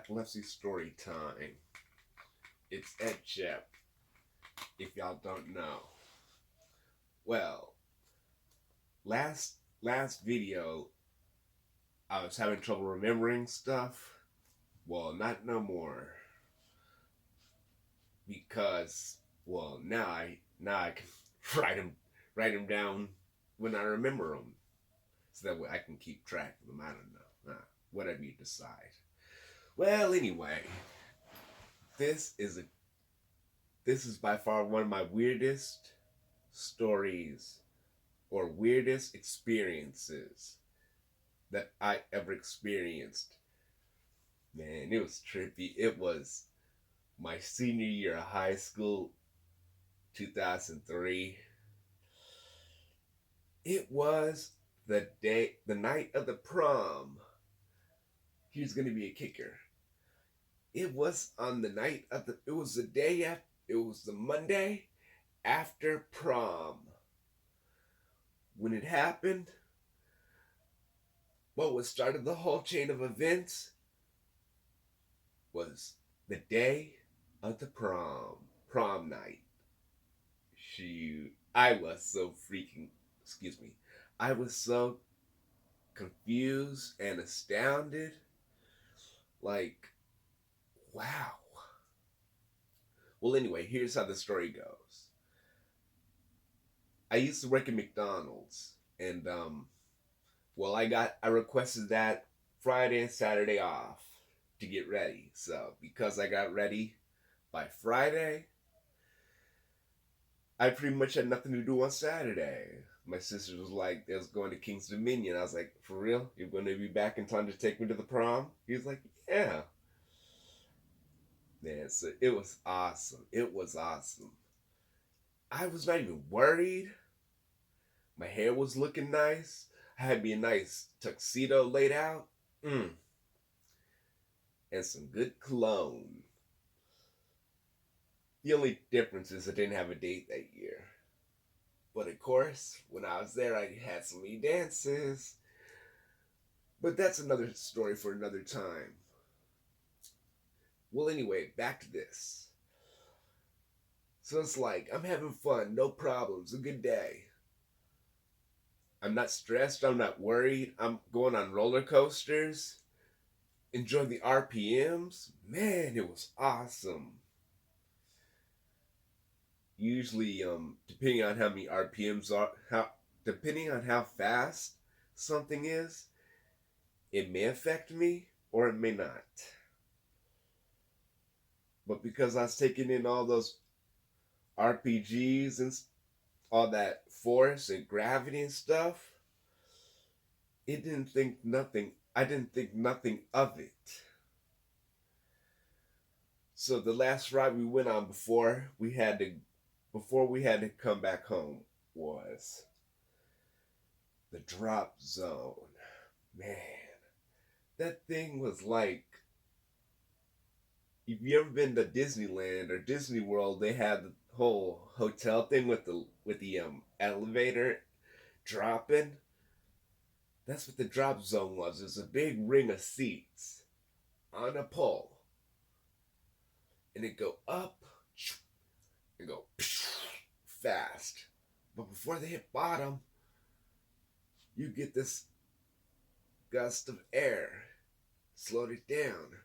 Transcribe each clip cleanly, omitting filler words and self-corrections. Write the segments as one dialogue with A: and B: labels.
A: Epilepsy story time. It's Ed Jep, if y'all don't know. Well, last video, I was having trouble remembering stuff. Well, not no more. Because, well, now I can write them down when I remember them. So that way I can keep track of them. I don't know. Whatever you decide. Well, anyway, this is a this is by far one of my weirdest stories or weirdest experiences that I ever experienced. Man, it was trippy. It was my senior year of high school, 2003. It was the night of the prom. Here's going to be a kicker. It was on the night of it was the day after, it was the Monday after prom. When it happened, what started the whole chain of events was the day of the prom night. Shoot, I was so I was so confused and astounded. Like, wow. Well, anyway, here's how the story goes. I used to work at McDonald's, and I requested that Friday and Saturday off to get ready. So because I got ready by Friday, I pretty much had nothing to do on Saturday. My sister was like, "They was going to King's Dominion." I was like, "For real? You're going to be back in time to take me to the prom?" He was like, "Yeah." Man, so it was awesome. It was awesome. I was not even worried. My hair was looking nice. I had me a nice tuxedo laid out. And some good cologne. The only difference is I didn't have a date that year. But of course, when I was there, I had so many dances. But that's another story for another time. Well, anyway, back to this. So it's like, I'm having fun, no problems, a good day. I'm not stressed, I'm not worried. I'm going on roller coasters, enjoying the RPMs. Man, it was awesome. Usually, depending on how many RPMs depending on how fast something is, it may affect me or it may not. But because I was taking in all those RPGs and all that force and gravity and stuff, I didn't think nothing of it. So the last ride we went on before we had to come back home was the drop zone. Man, that thing was like, if you ever been to Disneyland or Disney World, they had the whole hotel thing with the elevator dropping. That's what the drop zone was. It's a big ring of seats on a pole, and it go up and go fast. But before they hit bottom, you get this gust of air, slowed it down.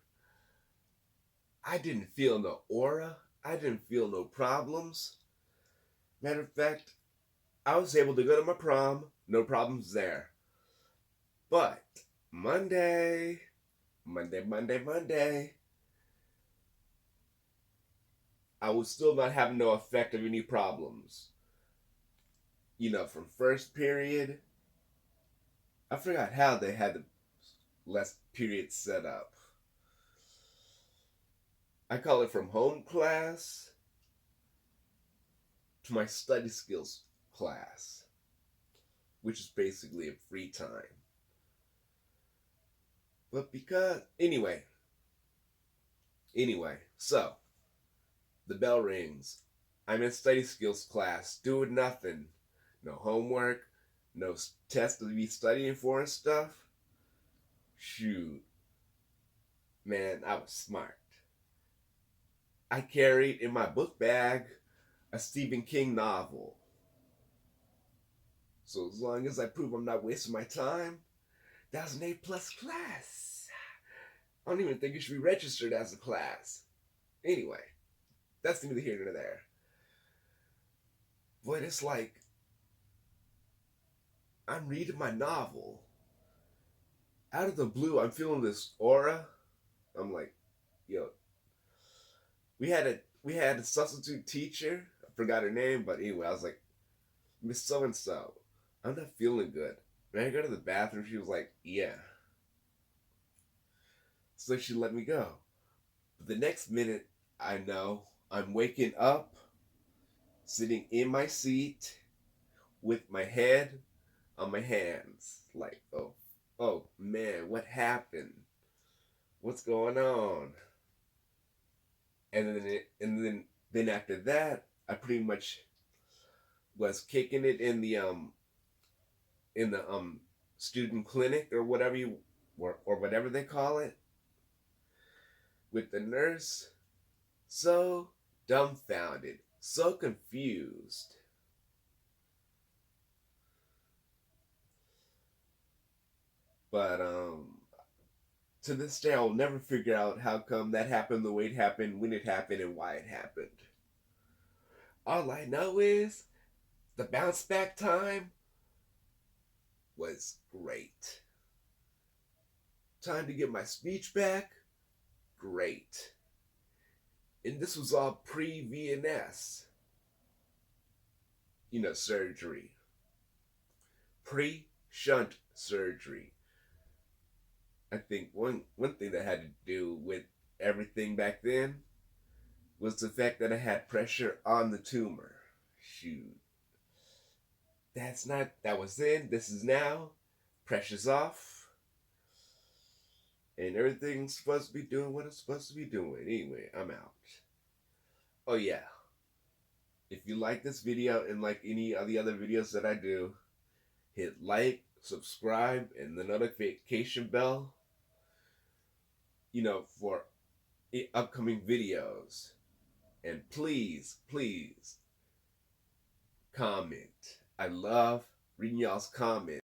A: I didn't feel no aura. I didn't feel no problems. Matter of fact, I was able to go to my prom, no problems there. But Monday, I was still not having no effect of any problems. From first period, I forgot how they had the last period set up. I call it from home class to my study skills class, which is basically a free time. But anyway, so the bell rings. I'm in study skills class, doing nothing. No homework, no test to be studying for and stuff. Shoot. Man, I was smart. I carried in my book bag a Stephen King novel. So as long as I prove I'm not wasting my time, that was an A+ class. I don't even think it should be registered as a class. Anyway, that's neither here nor there. But it's like I'm reading my novel. Out of the blue, I'm feeling this aura. I'm like, yo, we had a substitute teacher. I forgot her name, but anyway, I was like, Miss So and So, I'm not feeling good. When I go to the bathroom, she was like, yeah. So she let me go. But the next minute, I know I'm waking up, sitting in my seat with my head on my hands. Like, oh man, what happened? What's going on? And then after that, I pretty much was kicking it in the student clinic or whatever or whatever they call it with the nurse. So dumbfounded, so confused. But to this day, I'll never figure out how come that happened the way it happened, when it happened, and why it happened. All I know is the bounce back time was great. Time to get my speech back, great. And this was all pre VNS, surgery. Pre shunt surgery. I think one thing that had to do with everything back then was the fact that I had pressure on the tumor. Shoot. That was then, this is now. Pressure's off. And everything's supposed to be doing what it's supposed to be doing. Anyway, I'm out. Oh yeah. If you like this video and like any of the other videos that I do, hit like, subscribe, and the notification bell, for upcoming videos. And please, please, comment. I love reading y'all's comments.